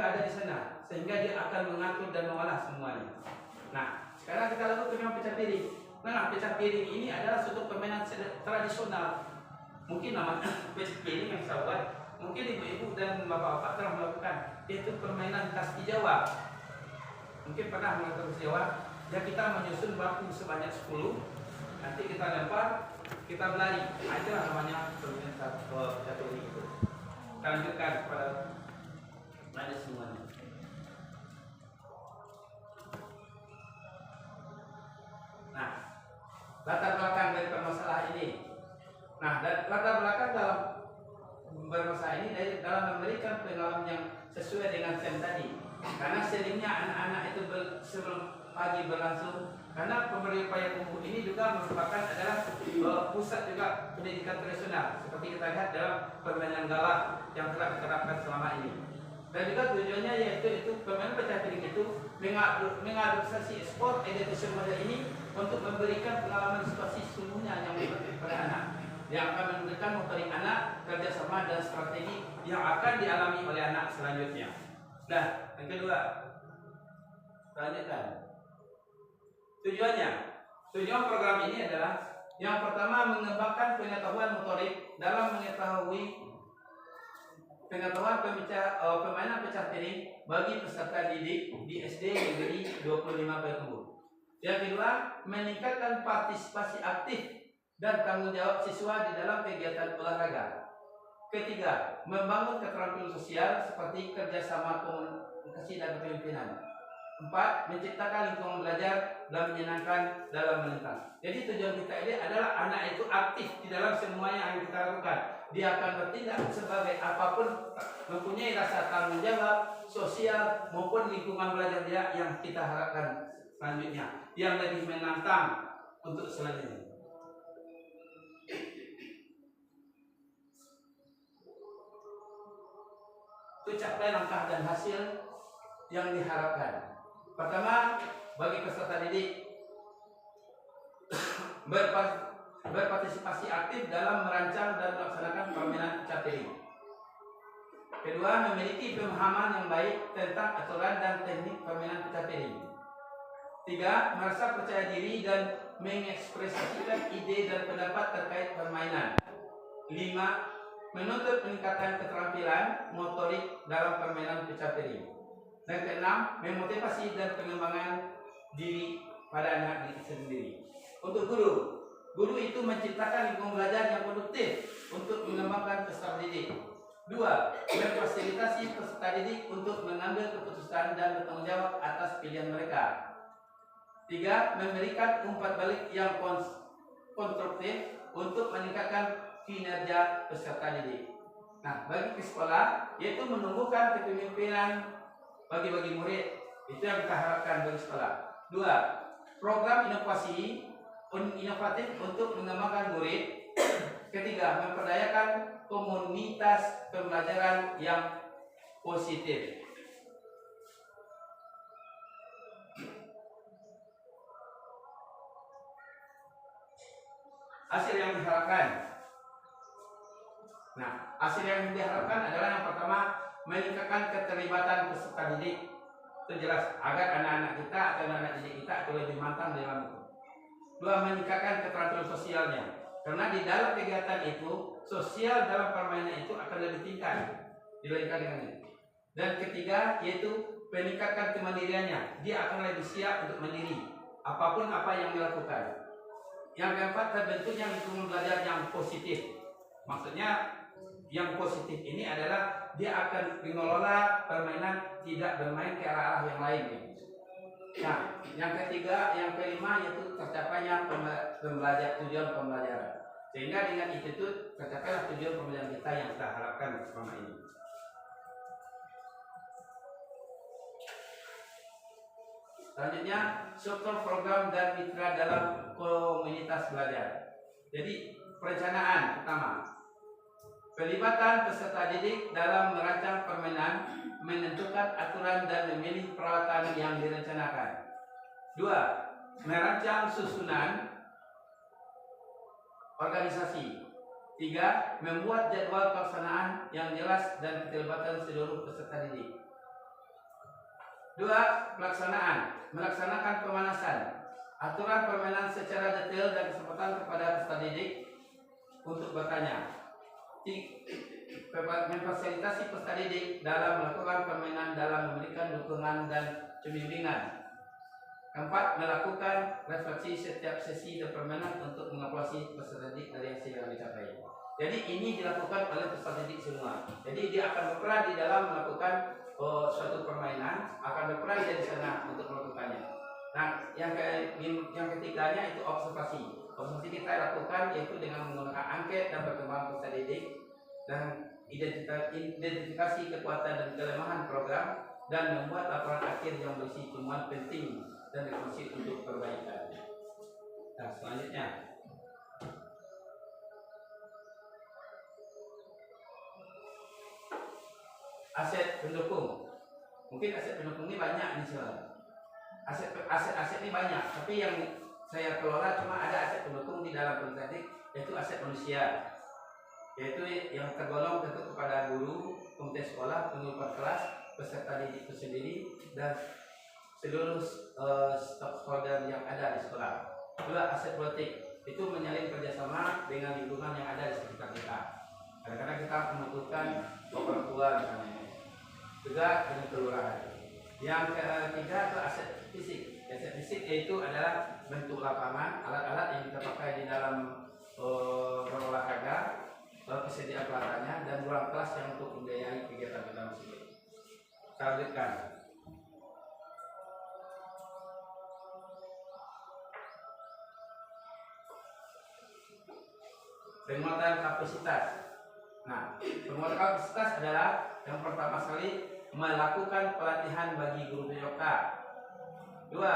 juga ada di sana, sehingga dia akan mengatur dan mengolah semuanya. Nah, sekarang kita lakukan dengan pecah piring. Nah, pecah piring ini adalah suatu permainan tradisional. Mungkin namanya pecah piring yang saya buat, mungkin ibu-ibu dan bapak-bapak telah melakukan, yaitu permainan khas di Jawa. Mungkin pernah melakukan di Jawa. Ya, kita menyusun batu sebanyak 10, nanti kita lempar, kita berlari. Nah, itulah namanya permainan pecah piring itu. Kita lanjutkan kepada ada semuanya. Nah, latar belakang dari permasalahan ini. Nah, latar belakang dalam bermasalah ini dalam memberikan pengalaman yang sesuai dengan sen tadi. Karena seringnya anak-anak itu sebelum pagi berlangsung, karena pemberi upaya kumpuh ini juga merupakan adalah pusat juga pendidikan tradisional, seperti kita lihat dalam permainan galak yang telah diterapkan selama ini. Dan juga tujuannya yaitu permainan pecah piring itu mengadopsi sport education model ini untuk memberikan pengalaman situasi sesungguhnya yang dibutuhkan pada anak, yang akan memberikan motorik anak, kerjasama dan strategi yang akan dialami oleh anak selanjutnya. Nah, yang kedua, lanjutkan. Tujuan program ini adalah yang pertama mengembangkan pengetahuan motorik dalam mengetahui permainan pecah piring bagi peserta didik di SD Negeri 25 Payakumbuh. Yang kedua, meningkatkan partisipasi aktif dan tanggung jawab siswa di dalam kegiatan olahraga. Ketiga, membangun keterampilan sosial seperti kerjasama, komunikasi dan kepemimpinan. 4, menciptakan lingkungan belajar dan menyenangkan dalam melintas. Jadi tujuan kita ini adalah anak itu aktif di dalam semua yang kita lakukan. Dia akan bertindak sebagai apapun, mempunyai rasa tanggung jawab sosial maupun lingkungan belajar dia yang kita harapkan selanjutnya, yang lebih menantang untuk selanjutnya. Itu capai langkah dan hasil yang diharapkan. Pertama, bagi peserta didik berpartisipasi aktif dalam merancang dan melaksanakan permainan pecah piring. Kedua, memiliki pemahaman yang baik tentang aturan dan teknik permainan pecah piring. 3, merasa percaya diri dan mengekspresikan ide dan pendapat terkait permainan. 5, menuntut peningkatan keterampilan motorik dalam permainan pecah piring. Dan keenam, memotivasi dan pengembangan diri pada anak didik sendiri. Untuk guru itu menciptakan lingkungan belajar yang produktif untuk mengembangkan peserta didik. 2, memfasilitasi peserta didik untuk mengambil keputusan dan bertanggung jawab atas pilihan mereka. 3, memberikan umpan balik yang konstruktif untuk meningkatkan kinerja peserta didik. Nah, bagi sekolah yaitu menumbuhkan kepemimpinan bagi murid, itu yang kita harapkan bagi sekolah. 2, program inovatif untuk mengembangkan murid. 3, memperdayakan komunitas pembelajaran yang positif. Hasil yang diharapkan. Nah, hasil yang diharapkan adalah yang pertama, meningkatkan keterlibatan peserta didik. Itu jelas agar anak-anak kita atau anak didik kita itu lebih matang dalam itu. 2, meningkatkan keterampilan sosialnya. Karena di dalam kegiatan itu, sosial dalam permainan itu akan lebih tingkat dibandingkan dengan ini. Dan ketiga, yaitu meningkatkan kemandiriannya. Dia akan lebih siap untuk mandiri apapun apa yang dilakukan. Yang keempat, terbentuknya lingkungan belajar yang positif. Maksudnya yang positif ini adalah dia akan mengelola permainan, tidak bermain ke arah yang lain. Nah, yang ketiga, yang kelima yaitu tercapainya tujuan pembelajaran. Sehingga dengan itu tercapailah tujuan pembelajaran kita yang kita harapkan selama ini. Selanjutnya, struktur program dan mitra dalam komunitas belajar. Jadi, perencanaan pertama, pelibatan peserta didik dalam merancang permainan, menentukan aturan dan memilih peralatan yang direncanakan. 2, merancang susunan organisasi. 3, membuat jadwal pelaksanaan yang jelas dan keterlibatan seluruh peserta didik. Dua, pelaksanaan, melaksanakan pemanasan, aturan permainan secara detail dan kesempatan kepada peserta didik untuk bertanya. Memfasilitasi peserta didik dalam melakukan permainan dalam memberikan dukungan dan pembimbingan. Keempat, melakukan refleksi setiap sesi dan permainan untuk mengevaluasi peserta didik dari hasil yang dicapai. Jadi ini dilakukan oleh peserta didik semua. Jadi dia akan berperan di dalam melakukan suatu permainan, akan berperan di sana untuk melakukannya. Nah, yang ketiganya itu observasi. Observasi kita lakukan yaitu dengan menggunakan angket dan perkembangan peserta didik dan identifikasi kekuatan dan kelemahan program dan membuat laporan akhir yang berisi temuan penting dan rekomendasi untuk perbaikan. Nah, selanjutnya aset pendukung. Mungkin aset pendukung ini banyak nih soal. Aset ini banyak, tapi yang saya kelola cuma ada aset pendukung di dalam pendidik, yaitu aset manusia, yaitu yang tergolong tentu kepada guru, komite sekolah, pengurus kelas, peserta didik itu sendiri, dan seluruh stakeholder yang ada di sekolah. Dua, aset politik itu menyalin kerjasama dengan lingkungan yang ada di sekitar kita. Kadang-kadang kita membutuhkan orang tua misalnya, juga dengan kelurahan. Yang ketiga itu aset fisik. Aset fisik yaitu adalah bentuk lapangan, alat-alat yang kita pakai di dalam berolahraga, kesediaan pelarannya, dan ruang kelas yang untuk membiayai kegiatan kita tersebut. Kita lanjutkan. Penguatan kapasitas. Nah, penguatan kapasitas adalah yang pertama sekali melakukan pelatihan bagi guru PJOK. Dua,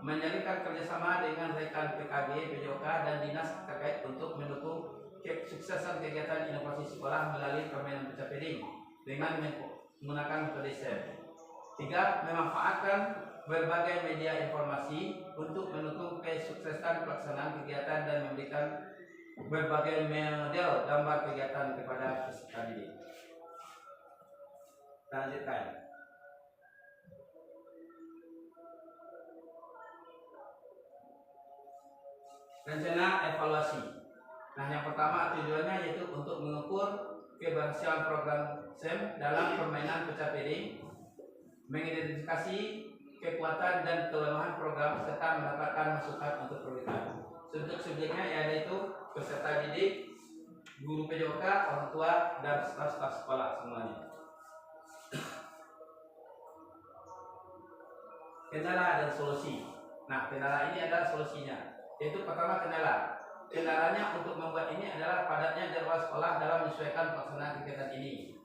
menjalinkan kerjasama dengan rekan PKG, PJOK, dan dinas terkait untuk mendukung kesuksesan kegiatan inovasi sekolah melalui permainan pecah piring dengan menggunakan metode STEM. Tiga, memanfaatkan berbagai media informasi untuk mendukung kesuksesan pelaksanaan kegiatan dan memberikan berbagai model gambar kegiatan kepada peserta didik. Lanjutkan. Rencana evaluasi. Nah, yang pertama tujuannya yaitu untuk mengukur keberhasilan program STEM dalam permainan pecah piring, mengidentifikasi kekuatan dan kelemahan program serta mendapatkan masukan untuk perbaikan. Untuk subjeknya yaitu peserta didik, guru PJOK, orang tua, dan staf sekolah semuanya. Kendala dan solusi. Nah, kendala ini adalah solusinya. Yaitu pertama kendala. Kendalanya untuk membuat ini adalah padatnya jadwal sekolah dalam menyesuaikan pelaksanaan kegiatan ini.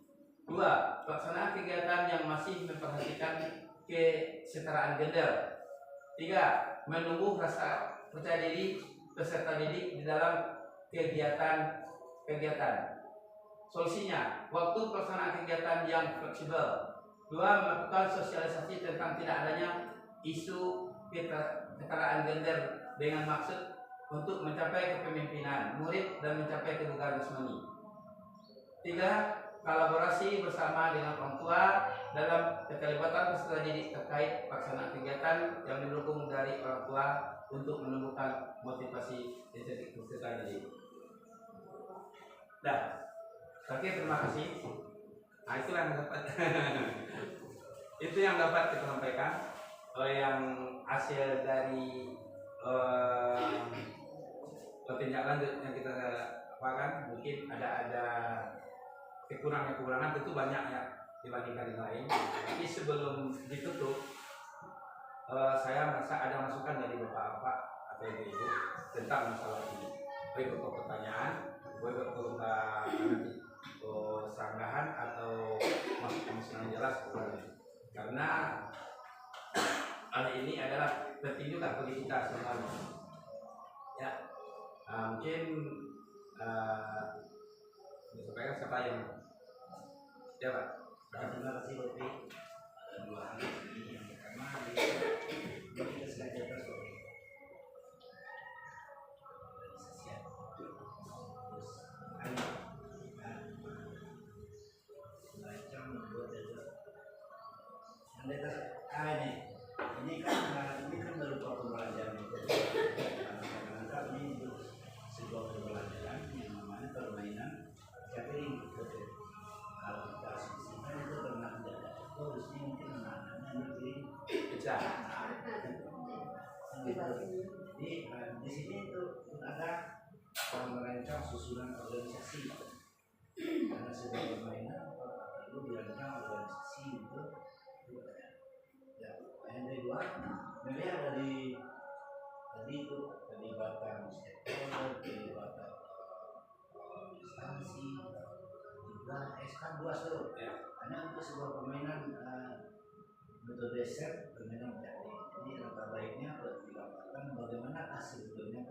Dua, pelaksanaan kegiatan yang masih memperhatikan kesetaraan gender. Tiga, menumbuh rasa percaya diri peserta didik di dalam kegiatan. Solusinya, waktu pelaksanaan kegiatan yang fleksibel. Dua, melakukan sosialisasi tentang tidak adanya isu kesetaraan gender dengan maksud untuk mencapai kepemimpinan murid dan mencapai kedudukan resmi. Tiga, kolaborasi bersama dengan orang tua dalam keterlibatan peserta didik terkait pelaksanaan kegiatan yang didukung dari orang tua untuk menumbuhkan motivasi peserta didik. Oke, terima kasih. Nah, itulah yang dapat itu yang dapat kita sampaikan. Yang hasil dari tindak lanjut yang kita lakukan, mungkin ada kekurangan tentu banyak ya dibandingkan yang lain. Tapi sebelum ditutup, saya merasa ada masukan dari bapak-bapak atau ibu-ibu tentang masalah ini. Baik untuk pertanyaan, baik untuk sanggahan atau masukan yang jelas karena hal ini adalah penting juga bagi kita semuanya. Ya, mungkin disampaikan siapa yang siapa? Terima kasih Bapak. Dua hal ini yang pertama kita sengaja bersoal organisasi terus belajar membuat ini kan berupa pembelajaran itu. Kadang-kadang ini sebuah pembelajaran yang namanya permainan catering. Kalau kita asumsikan itu pernah menjaga itu harusnya mungkin anak-anaknya negeri Bisa. Jadi di sini itu ada merancang susunan organisasi karena sebuah permainan itu dirancang organisasi itu ya. Yang kedua melihat dari tadi itu pelibatan stakeholder, pelibatan instansi juga SK2 tuh karena untuk sebuah permainan metode set permainan jadi langkah baiknya dilakukan bagaimana sebetulnya